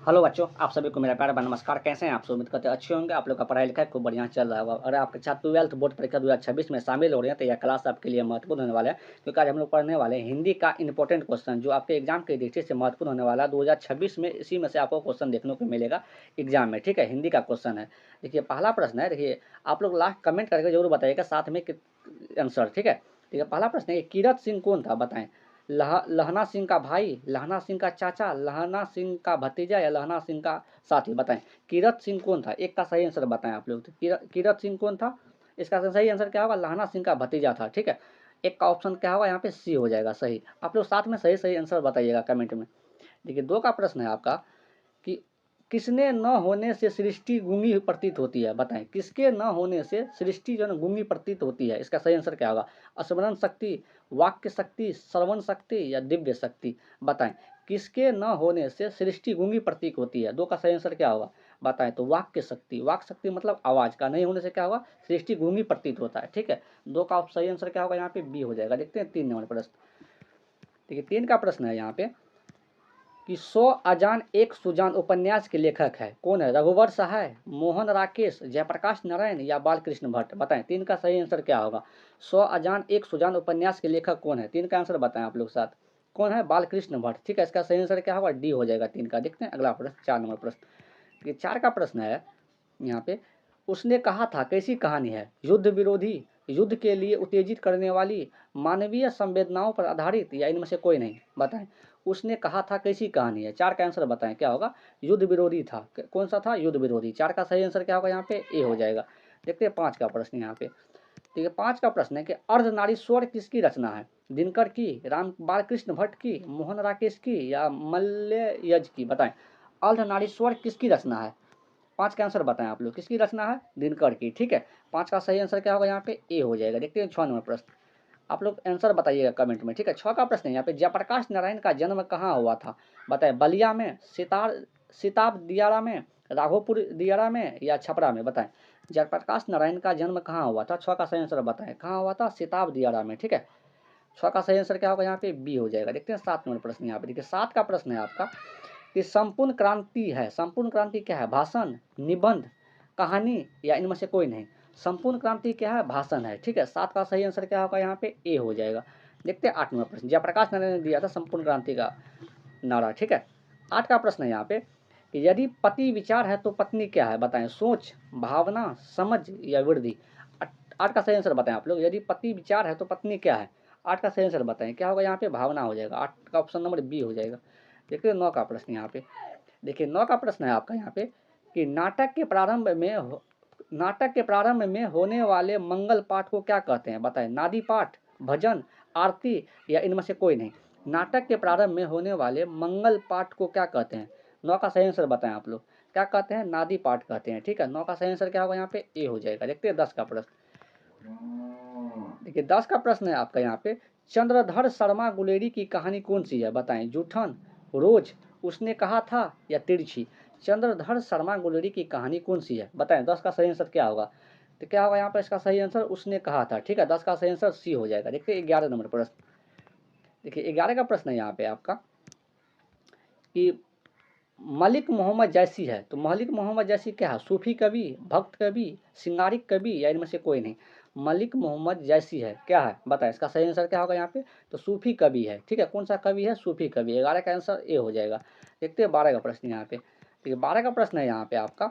Hello बच्चों, आप सभी को मेरा प्यार भरा नमस्कार। कैसे हैं आप सब? उम्मीद करते हैं अच्छे होंगे। आप लोग का पढ़ाई लिखाई खूब बढ़िया चल रहा होगा। अगर आप कक्षा 12th बोर्ड परीक्षा 2026 में शामिल हो रहे हैं तो यह क्लास आपके लिए महत्वपूर्ण होने वाला है, क्योंकि आज हम लोग पढ़ने वाले हैं हिंदी का इंपॉर्टेंट क्वेश्चन, जो आपके एग्जाम की दृष्टि से महत्वपूर्ण होने वाला है। 2026 में इसी में से आपको क्वेश्चन देखने को मिलेगा एग्जाम में। ठीक है, हिंदी का क्वेश्चन है। देखिए, पहला प्रश्न है। देखिए, आप लोग लास्ट कमेंट करके जरूर बताइएगा साथ में आंसर। ठीक है, ठीक है। पहला प्रश्न है, कीरत सिंह कौन था? बताएं। लहना सिंह का भाई, लहना सिंह का चाचा, लहना सिंह का भतीजा या लहना सिंह का साथी? बताएं। कीरत सिंह कौन था? एक का सही आंसर बताएं आप लोग। तो कीरत सिंह कौन था? इसका सही आंसर क्या होगा? लहना सिंह का भतीजा था। ठीक है, एक का ऑप्शन क्या होगा यहाँ पे? सी हो जाएगा सही। आप लोग साथ में सही सही आंसर बताइएगा कमेंट में। देखिए, दो का प्रश्न है आपका कि किसने न होने से सृष्टि गूंगी प्रतीत होती है? बताएं, किसके न होने से सृष्टि जो है गूंगी प्रतीत होती है? इसका सही आंसर क्या होगा? स्मरण शक्ति, वाक्य शक्ति, श्रवण शक्ति या दिव्य शक्ति? बताएं, किसके न होने से सृष्टि गूंगी प्रतीत होती है? दो का सही आंसर क्या होगा? बताएं। तो वाक्य शक्ति। वाक्य शक्ति मतलब आवाज का नहीं होने से क्या होगा? सृष्टि गूंगी प्रतीत होता है। ठीक है, दो का सही आंसर क्या होगा? यहाँ पे बी हो जाएगा। देखते हैं 3 नंबर प्रश्न। देखिए, 3 का प्रश्न है यहाँ पे कि 100 अजान एक सुजान उपन्यास के लेखक है। कौन है? रघुवर सहाय, मोहन राकेश, जयप्रकाश नारायण या बालकृष्ण भट्ट? बताएं, 3 का सही आंसर क्या होगा? 100 अजान एक सुजान उपन्यास के लेखक कौन है? 3 का आंसर बताएं आप लोग साथ। कौन है? बालकृष्ण भट्ट। ठीक है, इसका सही आंसर क्या होगा? डी हो जाएगा 3 का। देखते हैं अगला प्रश्न, 4 नंबर प्रश्न। ये 4 का प्रश्न है यहाँ पे, उसने कहा था कैसी कहानी है? युद्ध विरोधी, युद्ध के लिए उत्तेजित करने वाली, मानवीय संवेदनाओं पर आधारित या इनमें से कोई नहीं? बताएं, उसने कहा था कैसी कहानी है? 4 का आंसर बताएं क्या होगा? युद्ध विरोधी था। कौन सा था? युद्ध विरोधी। 4 का सही आंसर क्या होगा? यहाँ पे ए हो जाएगा। देखते हैं 5 का प्रश्न यहाँ पे। ठीक है, 5 का प्रश्न है कि अर्धनारीश्वर किसकी रचना है? दिनकर की, राम बालकृष्ण भट्ट की, मोहन राकेश की या मल्लयज की? बताएं, अर्धनारीश्वर किसकी रचना है? 5 का आंसर बताएं आप लोग। किसकी रचना है? दिनकर की। ठीक है, 5 का सही आंसर क्या होगा? यहाँ पे ए हो जाएगा। देखते हैं 6 नंबर प्रश्न। आप लोग आंसर बताइएगा कमेंट में। ठीक है, 6 का प्रश्न है यहाँ पे, जयप्रकाश नारायण का जन्म कहाँ हुआ था? बताएं, बलिया में, सिताब दियारा में, राघोपुर दियारा में या छपरा में? बताएं, जयप्रकाश नारायण का जन्म कहाँ हुआ था? 6 का सही आंसर बताएं। कहाँ हुआ था? सिताब दियारा में। ठीक है, 6 का सही आंसर क्या होगा? यहाँ पे बी हो जाएगा। देखते हैं 7 नंबर प्रश्न यहाँ पे। देखिए, 7 का प्रश्न है आपका कि संपूर्ण क्रांति है। संपूर्ण क्रांति क्या है? भाषण, निबंध, कहानी या इनमें से कोई नहीं? संपूर्ण क्रांति क्या है? भाषण है। ठीक है, 7 का सही आंसर क्या होगा? यहाँ पे ए हो जाएगा। देखते हैं 8 नंबर प्रश्न। जयप्रकाश नारायण ने दिया था संपूर्ण क्रांति का नारा। ठीक है, 8 का प्रश्न है यहाँ पे कि यदि पति विचार है तो पत्नी क्या है? बताएं, सोच, भावना, समझ या वृद्धि? 8 का सही आंसर बताएं आप लोग। यदि पति विचार है तो पत्नी क्या है? 8 का सही आंसर बताएं क्या होगा? यहाँ पे भावना हो जाएगा। 8 का ऑप्शन नंबर बी हो जाएगा। देखिए 9 का प्रश्न यहाँ पे। देखिए, 9 का प्रश्न है आपका यहाँ पे कि नाटक के प्रारंभ में होने वाले मंगल पाठ को क्या कहते हैं? बताएं, नादी पाठ, भजन, आरती या इनमें से कोई नहीं? नाटक के प्रारंभ में होने वाले मंगल पाठ को क्या कहते हैं? 9 का सही आंसर बताएं आप लोग। क्या कहते हैं? नादी पाठ कहते हैं। ठीक है, 9 का सही आंसर क्या होगा? यहाँ पे ए हो जाएगा। देखते हैं 10 का प्रश्न। देखिए, 10 का प्रश्न है आपका यहाँ पे, चंद्रधर शर्मा गुलेरी की कहानी कौन सी है? बताएं, जूठन, रोज, उसने कहा था या तिरछी? चंद्रधर शर्मा गुलेरी की कहानी कौन सी है? बताएं, 10 का सही आंसर क्या होगा? तो क्या होगा यहाँ पर? इसका सही आंसर उसने कहा था। ठीक है, 10 का सही आंसर सी हो जाएगा। देखिए 11 नंबर प्रश्न। देखिए 11 का प्रश्न है यहाँ पे आपका कि मलिक मोहम्मद जैसी है। तो मलिक मोहम्मद जैसी क्या है? सूफी कवि, भक्त कवि, सिंगारिक कवि या इनमें से कोई नहीं? मलिक मोहम्मद जैसी है क्या है? बताएं, इसका सही आंसर क्या होगा यहाँ पे? तो सूफी कवि है। ठीक है, कौन सा कवि है? सूफी कवि। 11 का आंसर ए हो जाएगा। देखते हैं 12 का प्रश्न यहाँ पे। ठीक है, 12 का प्रश्न है यहाँ पे आपका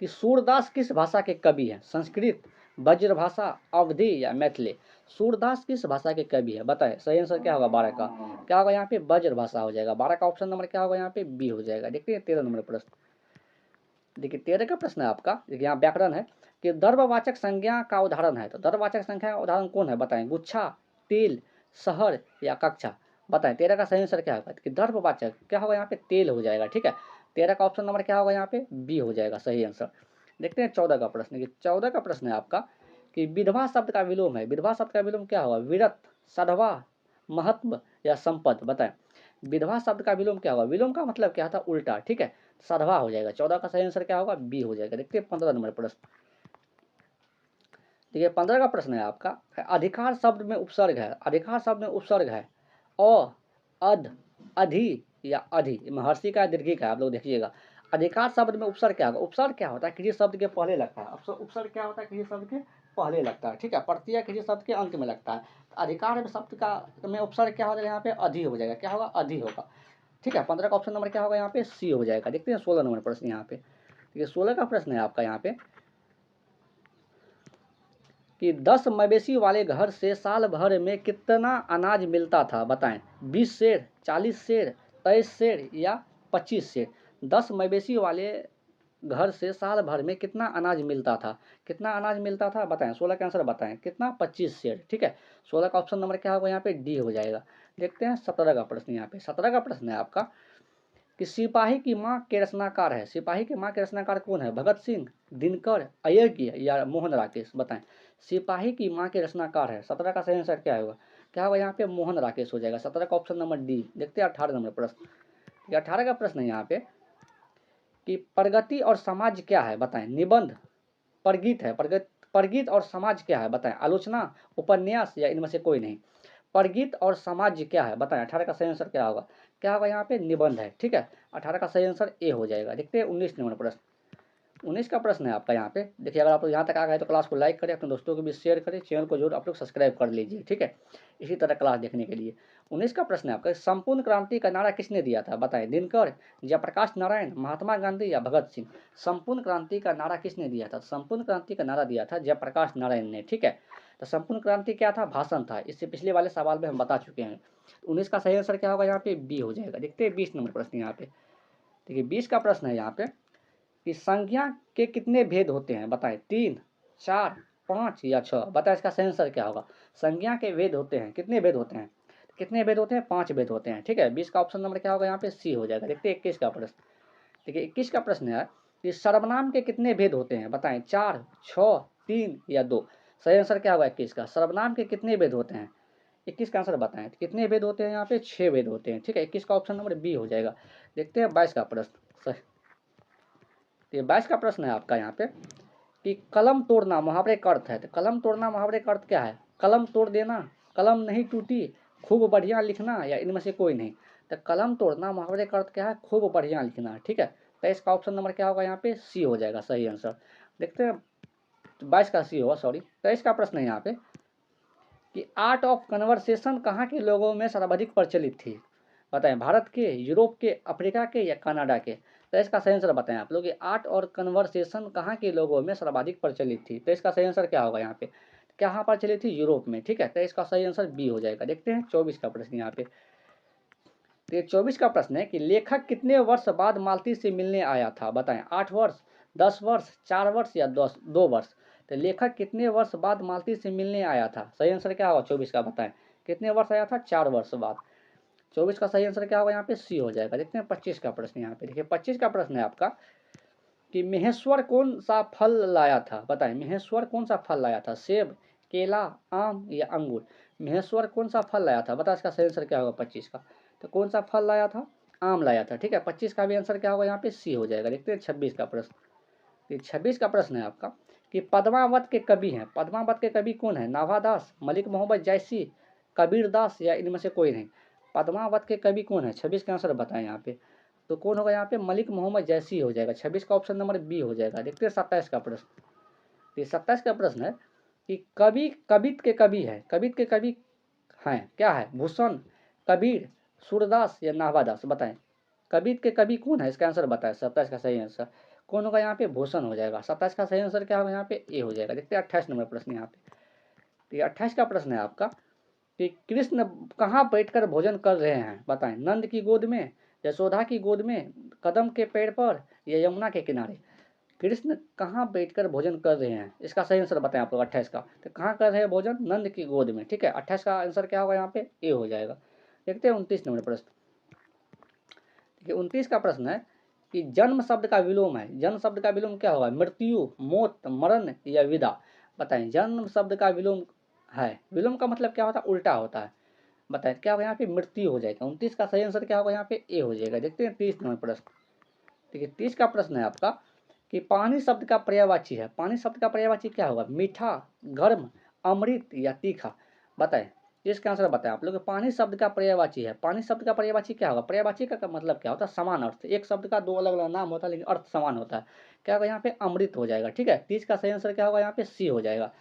कि सूरदास किस भाषा के कवि हैं? संस्कृत, ब्रजभाषा, अवधी या मैथिली? सूरदास किस भाषा के कवि है? बताएं, सही आंसर क्या होगा? 12 का क्या होगा? यहाँ पे ब्रजभाषा हो जाएगा। 12 का ऑप्शन नंबर क्या होगा? यहाँ पे बी हो जाएगा। देखते हैं 13 नंबर प्रश्न। देखिए 13 का प्रश्न है आपका। देखिए यहाँ व्याकरण है कि द्रव्यवाचक संज्ञा का उदाहरण है। तो द्रव्यवाचक संख्या का उदाहरण कौन है? बताएं, गुच्छा, तेल, शहर या कक्षा? बताएं, 13 का सही आंसर क्या होगा? कि द्रव्यवाचक क्या होगा? यहाँ पे तेल हो जाएगा। ठीक है, 13 का ऑप्शन नंबर क्या होगा? यहाँ पे बी हो जाएगा सही आंसर। देखते हैं 14 का प्रश्न। कि 14 का प्रश्न है आपका कि विधवा शब्द का विलोम है। विधवा शब्द का विलोम क्या होगा? विरत, सधवा, महत्व या संपद? बताएं, विधवा शब्द का विलोम क्या होगा? विलोम का मतलब क्या था? उल्टा। ठीक है, सधवा हो जाएगा। 14 का सही आंसर क्या होगा? बी हो जाएगा। देखते हैं 15 नंबर प्रश्न। देखिए 15 का प्रश्न है आपका, अधिकार शब्द में उपसर्ग है। अधिकार शब्द में उपसर्ग है अ, अध, अधि या अधि। महर्षि का दीर्घिक है। आप लोग देखिएगा, अधिकार शब्द में उपसर्ग क्या होगा? उपसर्ग क्या होता है? किसी शब्द के पहले लगता है। उपसर्ग क्या होता है? किसी शब्द के पहले लगता है, ठीक है। प्रत्यय किसी शब्द के अंत में लगता है। अधिकार में शब्द का में उपसर्ग क्या होगा? यहाँ पे अधि हो जाएगा। क्या होगा? अधि होगा, ठीक है। 15 का ऑप्शन नंबर क्या होगा? यहाँ पे सी हो जाएगा। देखते हैं 16 नंबर प्रश्न यहाँ पे, ठीक है। 16 का प्रश्न है आपका यहाँ पे कि 10 मवेशी वाले घर से साल भर में कितना अनाज मिलता था? बताएं। 20 सेर, 40 सेर, 23 सेर या 25 सेर। 10 मवेशी वाले घर से साल भर में कितना अनाज मिलता था? कितना अनाज मिलता था बताएं। 16 का आंसर बताएं कितना? 25 सेर, ठीक है। 16 का ऑप्शन नंबर क्या होगा? यहाँ पे डी हो जाएगा। देखते हैं 17 का प्रश्न यहाँ पे। 17 का प्रश्न है आपका कि सिपाही की माँ के रचनाकार है। सिपाही की माँ के रचनाकार कौन है? भगत सिंह, दिनकर, अय्यर या मोहन राकेश। बताएं। सिपाही की माँ के रचनाकार है। 17 का सही आंसर क्या होगा? क्या होगा? यहाँ पे मोहन राकेश हो जाएगा। 17 का ऑप्शन नंबर डी। देखते हैं 18 नंबर प्रश्न। 18 का प्रश्न है यहाँ पे कि प्रगति और समाज क्या है? बताएं। निबंध, परगीत है। परगीत और समाज क्या है? बताएं। आलोचना, उपन्यास या इनमें से कोई नहीं। परगीत और समाज क्या है? बताएं। 18 का सही आंसर क्या होगा? क्या होगा? यहाँ पे निबंध है, ठीक है। 18 का सही आंसर ए हो जाएगा। देखते हैं 19 नंबर प्रश्न। 19 का प्रश्न है आपका यहाँ पे। देखिए अगर आप लोग यहाँ तक आ गए तो क्लास को लाइक करें, अपने दोस्तों के बीच शेयर करें, चैनल को जरूर आप लोग सब्सक्राइब कर लीजिए, ठीक है, इसी तरह क्लास देखने के लिए। 19 का प्रश्न है आपका, संपूर्ण क्रांति का नारा किसने दिया था? बताएं। दिनकर, जयप्रकाश नारायण, महात्मा गांधी या भगत सिंह। संपूर्ण क्रांति का नारा किसने दिया था? संपूर्ण क्रांति का नारा दिया था जयप्रकाश नारायण ने, ठीक है। तो संपूर्ण क्रांति क्या था? भाषण था। इससे पिछले वाले सवाल में हम बता चुके हैं। 19 का सही आंसर क्या होगा? यहाँ पे बी हो जाएगा। देखते हैं 20 नंबर प्रश्न यहाँ पे। देखिए 20 का प्रश्न है यहाँ पे कि संज्ञा के कितने भेद होते हैं? बताएं। 3, 4, 5 या 6। बताएं इसका सही आंसर क्या होगा? संज्ञा के भेद होते हैं, कितने भेद होते हैं? कितने भेद होते हैं? 5 भेद होते हैं, ठीक है। 20 का ऑप्शन नंबर क्या होगा? यहाँ पे सी हो जाएगा। देखते हैं 21 का प्रश्न। देखिए 21 का प्रश्न है कि सर्वनाम के कितने भेद होते हैं? बताएं। 4, 6, 3 या 2। सही आंसर क्या होगा 21 का? सर्वनाम के कितने भेद होते हैं? 21 का आंसर बताएं। कितने भेद होते हैं? यहाँ पे 6 भेद होते हैं, ठीक है। 21 का ऑप्शन नंबर बी हो जाएगा। देखते हैं 22 का प्रश्न। ये 22 का प्रश्न है आपका यहाँ पे कि कलम तोड़ना मुहावरे का अर्थ है। तो कलम तोड़ना मुहावरे का अर्थ क्या है? कलम तोड़ देना, कलम नहीं टूटी, खूब बढ़िया लिखना या इनमें से कोई नहीं। तो कलम तोड़ना मुहावरे का अर्थ क्या है? खूब बढ़िया लिखना, ठीक है। तो इसका ऑप्शन नंबर क्या होगा? यहाँ पे सी हो जाएगा सही आंसर। देखते हैं 22 का सी होगा, सॉरी। 23 का प्रश्न है यहाँ पे कि आर्ट ऑफ कन्वर्सेशन कहाँ के लोगों में सर्वाधिक प्रचलित थी? बताएं। भारत के, यूरोप के, अफ्रीका के या कनाडा के। तो इसका सही आंसर बताएं आप लोग। आर्ट और कन्वर्सेशन कहाँ के लोगों में सर्वाधिक प्रचलित थी? तो इसका सही आंसर क्या होगा? यहाँ पे कहाँ प्रचलित थी? यूरोप में, ठीक है। तो इसका सही आंसर बी हो जाएगा। देखते हैं 24 का प्रश्न यहाँ पे। तो ये 24 का प्रश्न है कि लेखक कितने वर्ष बाद मालती से मिलने आया था? बताएं। 8 वर्ष, 10 वर्ष, 4 वर्ष या 2 वर्ष। तो लेखक कितने वर्ष बाद मालती से मिलने आया था? सही आंसर क्या होगा 24 का? बताएं। कितने वर्ष आया था? 4 वर्ष बाद। 24 का सही आंसर क्या होगा? यहाँ पे सी हो जाएगा। देखते हैं 25 का प्रश्न यहाँ पे। देखिए 25 का प्रश्न है आपका कि महेश्वर कौन सा फल लाया था? बताएं। महेश्वर कौन सा फल लाया था? सेब, केला, आम या अंगूर। महेश्वर कौन सा फल लाया था? बता इसका सही आंसर क्या होगा 25 का? तो कौन सा फल लाया था? आम लाया था, ठीक है। 25 का भी आंसर क्या होगा? यहाँ पे सी हो जाएगा। देखते हैं 26 का प्रश्न। ये 26 का प्रश्न है आपका कि पद्मावत के कवि हैं। पद्मावत के कवि कौन है? नाभादास, मलिक मोहम्मद जैसी, कबीर दास या इनमें से कोई नहीं। पद्मावत के कवि कौन है? 26 का आंसर बताएं यहाँ पे। तो कौन होगा यहाँ पे? मलिक मोहम्मद जैसी हो जाएगा। 26 का ऑप्शन नंबर बी हो जाएगा। देखते हैं 27 का प्रश्न। ये 27 का प्रश्न है कि कवि कबित के कवि है। कबित के कवि हैं क्या है? भूषण, कबीर, सूरदास या नाभादास। बताएं। कबित के कवि कौन है? इसका आंसर बताएं। 27 का सही आंसर कौन होगा? यहाँ पे भूषण हो जाएगा। 27 का सही आंसर क्या होगा? यहाँ पे ए हो जाएगा। देखते हैं 28 नंबर प्रश्न यहाँ पे। तो ये 28 का प्रश्न है आपका कि कृष्ण कहाँ बैठकर भोजन कर रहे हैं? बताएं। नंद की गोद में, यशोदा की गोद में, कदम के पेड़ पर या यमुना के किनारे। कृष्ण कहाँ बैठकर भोजन कर रहे हैं? इसका सही आंसर बताएं आप लोग 28 का। तो कहाँ कर रहे हैं भोजन? नंद की गोद में, ठीक है। 28 का आंसर क्या होगा? यहाँ पे ए हो जाएगा। देखते हैं 29 नंबर प्रश्न। देखिए 29 का प्रश्न है कि जन्म शब्द का विलोम है। जन्म शब्द का विलोम क्या होगा? मृत्यु, मौत, मरण या विदा। बताएं। जन्म शब्द का विलोम है। विलोम का मतलब क्या होता है? उल्टा होता है। बताएं क्या होगा? यहाँ पे मृत्यु हो जाएगा। 29 का सही आंसर क्या होगा? यहाँ पे ए हो जाएगा। देखते हैं 30 नंबर प्रश्न। देखिए 30 का प्रश्न है आपका कि पानी शब्द का पर्यायवाची है। पानी शब्द का पर्यायवाची क्या होगा? मीठा, गर्म, अमृत या तीखा। बताएं। इसका आंसर बताएं आप लोग। पानी शब्द का पर्यायवाची है। पानी शब्द का पर्यायवाची क्या होगा? पर्यायवाची का मतलब क्या होता है? समान अर्थ। एक शब्द का दो अलग अलग नाम होता है लेकिन अर्थ समान होता है। क्या होगा यहाँ पे? अमृत हो जाएगा। ठीक है, तो इसका सही आंसर क्या होगा? यहाँ पे सी हो जाएगा।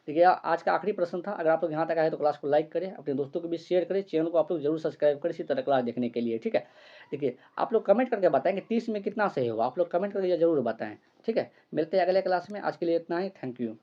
देखिए आज का आखिरी प्रश्न था। अगर आप लोग यहाँ तक आए तो क्लास को लाइक करें, अपने दोस्तों को भी शेयर करें, चैनल को आप लोग जरूर सब्सक्राइब करें इसी तरह क्लास देखने के लिए। ठीक है, देखिए आप लोग कमेंट करके बताएं कि 30 में कितना सही होगा। आप लोग कमेंट करके जरूर बताएं। ठीक है, मिलते हैं अगले क्लास में। आज के लिए इतना ही। Thank you.